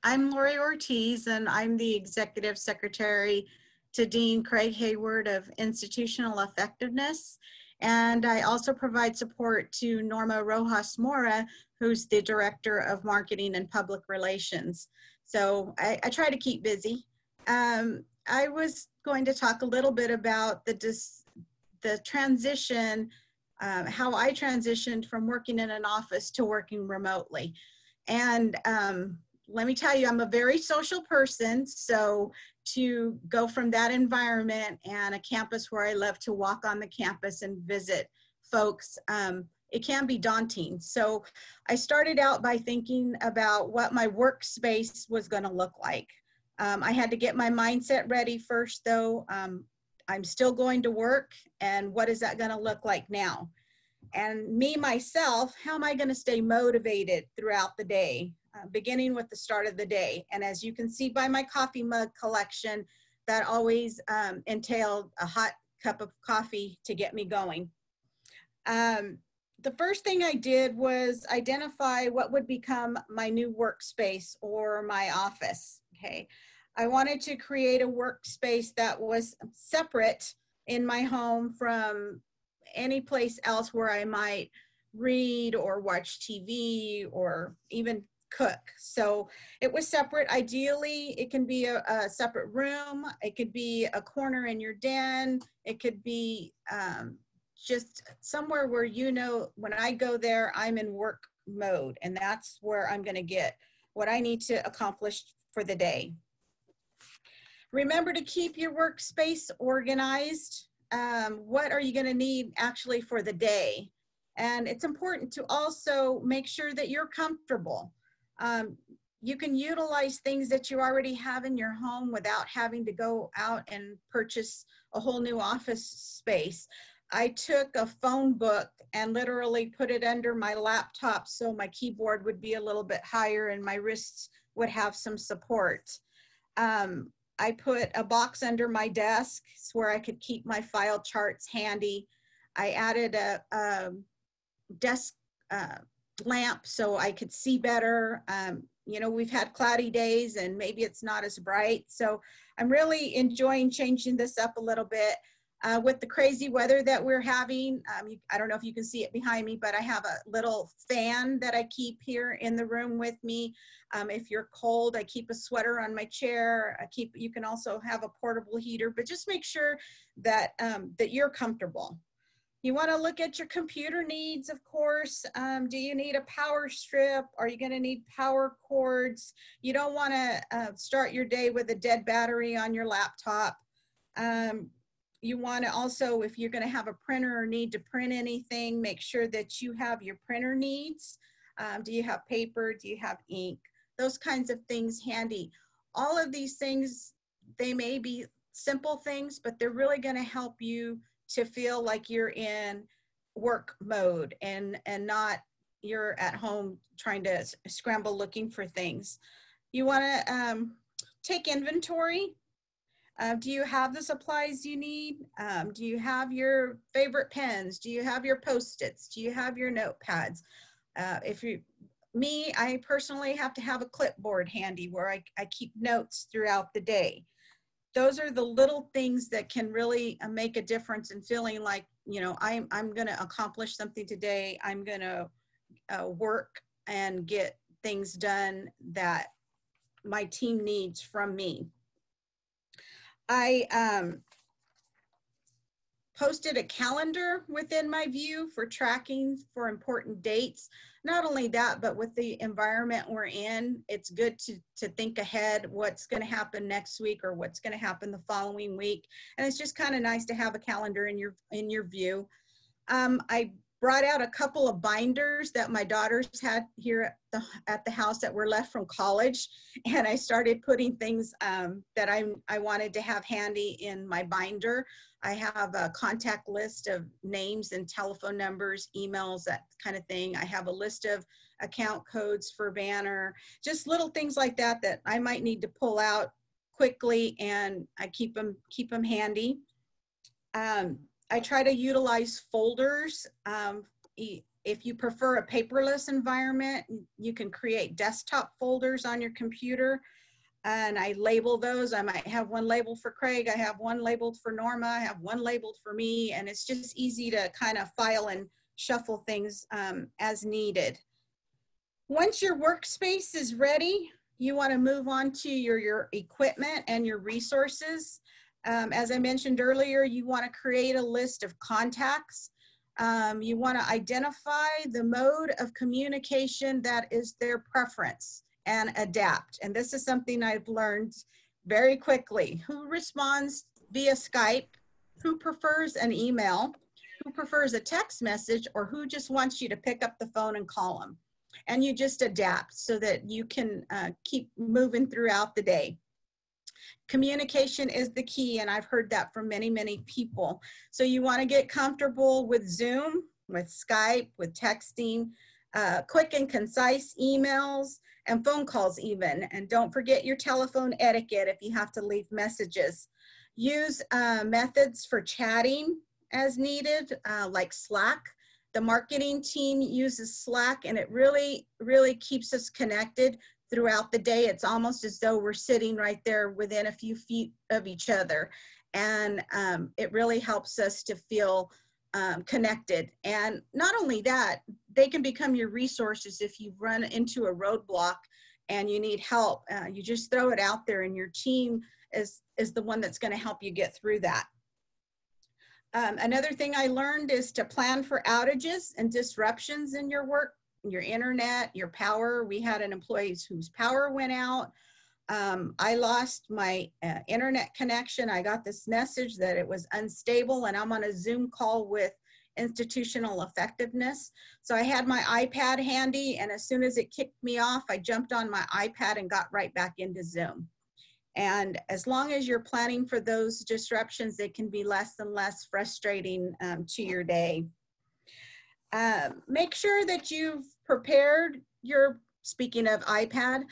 I'm Lori Ortiz, and I'm the Executive Secretary to Dean Craig Hayward of Institutional Effectiveness. And I also provide support to Norma Rojas Mora, who's the Director of Marketing and Public Relations. So I try to keep busy. I was going to talk a little bit about the transition, how I transitioned from working in an office to working remotely. And let me tell you, I'm a very social person. So to go from that environment and a campus where I love to walk on the campus and visit folks, it can be daunting. So I started out by thinking about what my workspace was going to look like. I had to get my mindset ready first, though. I'm still going to work, and what is that going to look like now? And me, myself, how am I going to stay motivated throughout the day, beginning with the start of the day? And as you can see by my coffee mug collection, that always entailed a hot cup of coffee to get me going. The first thing I did was identify what would become my new workspace or my office, okay? I wanted to create a workspace that was separate in my home from any place else where I might read or watch TV or even cook. So it was separate. Ideally, it can be a separate room. It could be a corner in your den. It could be just somewhere where, you know, when I go there, I'm in work mode, and that's where I'm going to get what I need to accomplish for the day. Remember to keep your workspace organized. What are you going to need actually for the day? And it's important to also make sure that you're comfortable. You can utilize things that you already have in your home without having to go out and purchase a whole new office space. I took a phone book and literally put it under my laptop so my keyboard would be a little bit higher and my wrists would have some support. I put a box under my desk where I could keep my file charts handy. I added a desk lamp so I could see better. You know, we've had cloudy days and maybe it's not as bright. So I'm really enjoying changing this up a little bit. With the crazy weather that we're having, I don't know if you can see it behind me, but I have a little fan that I keep here in the room with me. If you're cold, I keep a sweater on my chair. You can also have a portable heater, but just make sure that, that you're comfortable. You want to look at your computer needs, of course. Do you need a power strip? Are you going to need power cords? You don't want to start your day with a dead battery on your laptop. You want to also, if you're going to have a printer or need to print anything, make sure that you have your printer needs. Do you have paper? Do you have ink? Those kinds of things handy. All of these things, they may be simple things, but they're really going to help you to feel like you're in work mode and not you're at home trying to scramble looking for things. You want to take inventory. Do you have the supplies you need? Do you have your favorite pens? Do you have your Post-its? Do you have your notepads? I personally have to have a clipboard handy where I keep notes throughout the day. Those are the little things that can really make a difference in feeling like, you know, I'm going to accomplish something today. I'm going to work and get things done that my team needs from me. I posted a calendar within my view for tracking for important dates. Not only that, but with the environment we're in, it's good to think ahead what's going to happen next week or what's going to happen the following week. And it's just kind of nice to have a calendar in your view. I brought out a couple of binders that my daughters had here at the house that were left from college. And I started putting things that I wanted to have handy in my binder. I have a contact list of names and telephone numbers, emails, that kind of thing. I have a list of account codes for Banner, just little things like that that I might need to pull out quickly, and I keep them handy. I try to utilize folders If you prefer a paperless environment, you can create desktop folders on your computer, and I label those. I might have one labeled for Craig, I have one labeled for Norma, I have one labeled for me, and it's just easy to kind of file and shuffle things as needed. Once your workspace is ready, you want to move on to your equipment and your resources. As I mentioned earlier, you want to create a list of contacts. You want to identify the mode of communication that is their preference and adapt. And this is something I've learned very quickly. Who responds via Skype? Who prefers an email? Who prefers a text message? Or who just wants you to pick up the phone and call them? And you just adapt so that you can keep moving throughout the day. Communication is the key, and I've heard that from many, many people. So you want to get comfortable with Zoom, with Skype, with texting, quick and concise emails, and phone calls even. And don't forget your telephone etiquette if you have to leave messages. Use methods for chatting as needed, like Slack. The marketing team uses Slack, and it really, really keeps us connected throughout the day. It's almost as though we're sitting right there within a few feet of each other. And it really helps us to feel connected. And not only that, they can become your resources if you run into a roadblock and you need help. You just throw it out there, and your team is the one that's going to help you get through that. Another thing I learned is to plan for outages and disruptions in your work, your internet, your power. We had an employee whose power went out. I lost my internet connection. I got this message that it was unstable, and I'm on a Zoom call with institutional effectiveness. So I had my iPad handy, and as soon as it kicked me off, I jumped on my iPad and got right back into Zoom. And as long as you're planning for those disruptions, they can be less and less frustrating to your day. Make sure that you've prepared your, speaking of iPad,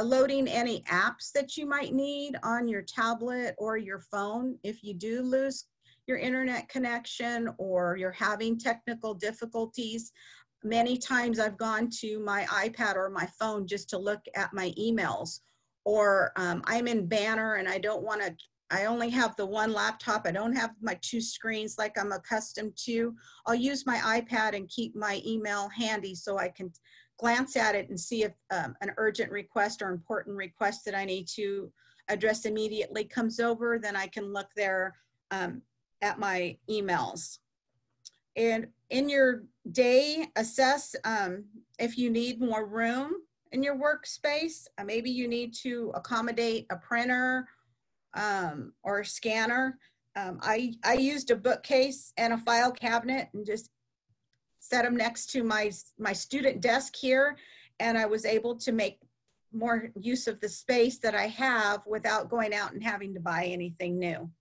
loading any apps that you might need on your tablet or your phone. If you do lose your internet connection or you're having technical difficulties, many times I've gone to my iPad or my phone just to look at my emails. Or I'm in Banner and I don't want to, I only have the one laptop. I don't have my two screens like I'm accustomed to. I'll use my iPad and keep my email handy so I can glance at it and see if an urgent request or important request that I need to address immediately comes over. Then I can look there at my emails. And in your day, assess if you need more room in your workspace. Maybe you need to accommodate a printer or a scanner. I used a bookcase and a file cabinet and just set them next to my student desk here, and I was able to make more use of the space that I have without going out and having to buy anything new.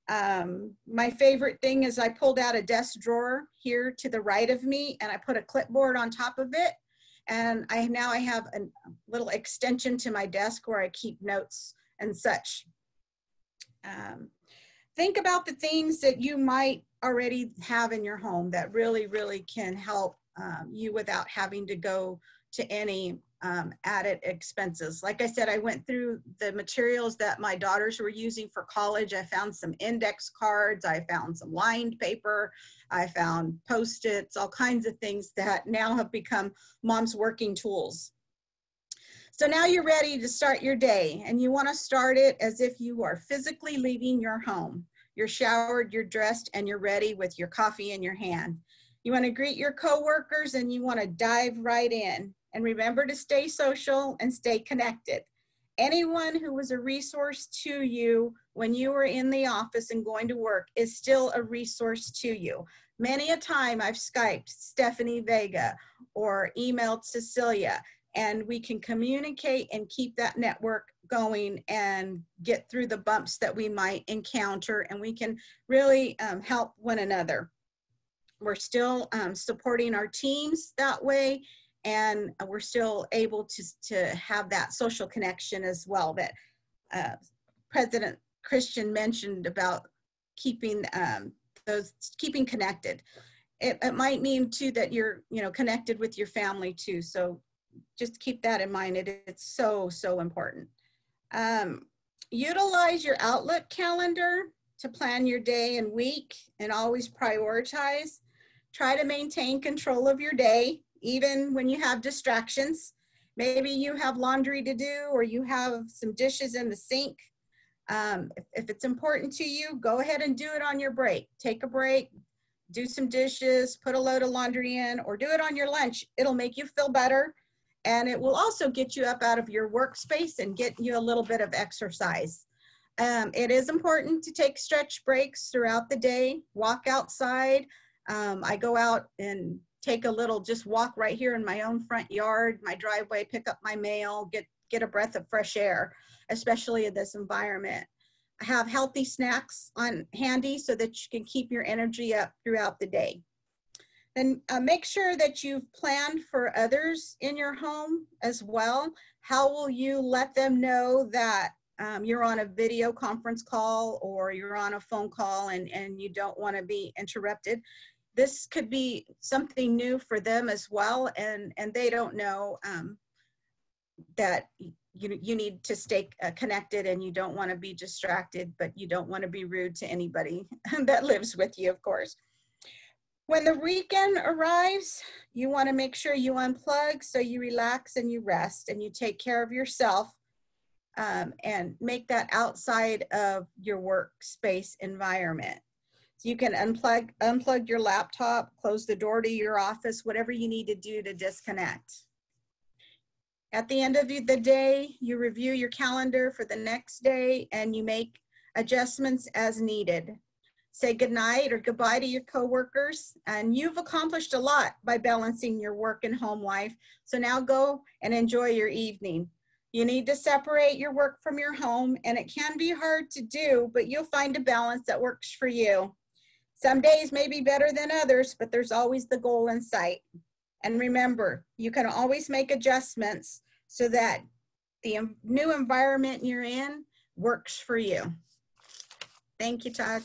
My favorite thing is I pulled out a desk drawer here to the right of me, and I put a clipboard on top of it. And now I have a little extension to my desk where I keep notes and such. Think about the things that you might already have in your home that really, really can help you without having to go to any added expenses. Like I said, I went through the materials that my daughters were using for college. I found some index cards. I found some lined paper. I found Post-its, all kinds of things that now have become mom's working tools. So now you're ready to start your day, and you want to start it as if you are physically leaving your home. You're showered, you're dressed, and you're ready with your coffee in your hand. You want to greet your coworkers, and you want to dive right in. And remember to stay social and stay connected. Anyone who was a resource to you when you were in the office and going to work is still a resource to you. Many a time I've Skyped Stephanie Vega or emailed Cecilia, and we can communicate and keep that network going and get through the bumps that we might encounter, and we can really help one another. We're still supporting our teams that way, and we're still able to have that social connection as well that President Christian mentioned about keeping keeping connected. it might mean too that you're, you know, connected with your family too. So just keep that in mind. It's so, so important. Utilize your Outlook calendar to plan your day and week and always prioritize. Try to maintain control of your day, even when you have distractions. Maybe you have laundry to do or you have some dishes in the sink. If it's important to you, go ahead and do it on your break. Take a break, do some dishes, put a load of laundry in, or do it on your lunch. It'll make you feel better. And it will also get you up out of your workspace and get you a little bit of exercise. It is important to take stretch breaks throughout the day, walk outside. I go out and take a little, just walk right here in my own front yard, my driveway, pick up my mail, get a breath of fresh air, especially in this environment. Have healthy snacks on handy so that you can keep your energy up throughout the day. Then make sure that you've planned for others in your home as well. How will you let them know that you're on a video conference call or you're on a phone call and you don't want to be interrupted? This could be something new for them as well, and they don't know that you need to stay connected and you don't want to be distracted, but you don't want to be rude to anybody that lives with you, of course. When the weekend arrives, you want to make sure you unplug so you relax and you rest and you take care of yourself, and make that outside of your workspace environment. So you can unplug your laptop, close the door to your office, whatever you need to do to disconnect. At the end of the day, you review your calendar for the next day and you make adjustments as needed. Say goodnight or goodbye to your coworkers, and you've accomplished a lot by balancing your work and home life. So now go and enjoy your evening. You need to separate your work from your home, and it can be hard to do, but you'll find a balance that works for you. Some days may be better than others, but there's always the goal in sight. And remember, you can always make adjustments so that the new environment you're in works for you. Thank you, Todd.